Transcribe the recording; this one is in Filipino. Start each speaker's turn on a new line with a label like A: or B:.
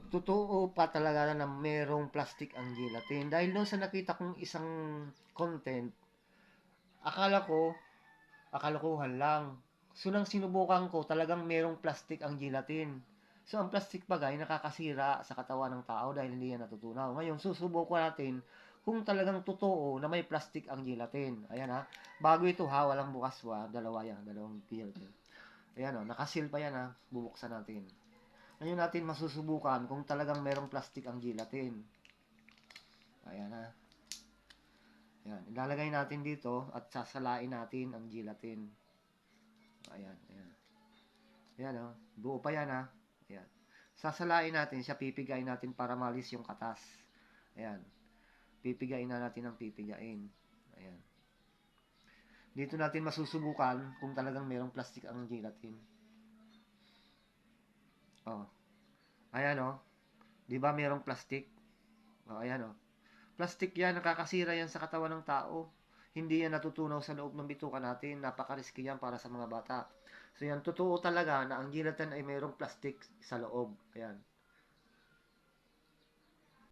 A: totoo pa talaga na merong plastic ang gelatin. Dahil doon sa nakita kong isang content, akala ko, akalokohan lang. So, nang sinubukan ko, talagang merong plastic ang gelatin. So, ang plastic bagay nakakasira sa katawan ng tao dahil hindi yan natutunaw. Ngayon, susubukan natin kung talagang totoo na may plastic ang gelatin. Ayan ha. Bago ito ha, walang bukas dalawa yan, dalawang gelatin. Ayan o, nakasil pa yan ha. Bubuksan natin. Ngayon natin masusubukan kung talagang merong plastic ang gelatin. Ayan ha. Ayan, ilalagay natin dito at sasalain natin ang gelatin. Ayan, ayan. Ayan o, buo pa yan ha. Ayan. Sasalain natin siya, pipigain natin para malis yung katas. Ayan. Pipigain na natin ang pipigain. Ayan. Dito natin masusubukan kung talagang merong plastic ang gelatin. Oh. Ayan o. Di ba merong plastic? Oh, ayan o. Plastic yan, nakakasira yan sa katawan ng tao. Hindi yan natutunaw sa loob ng bituka natin. Napaka-risky yan para sa mga bata. So yan, totoo talaga na ang gelatin ay mayroong plastic sa loob. Ayan.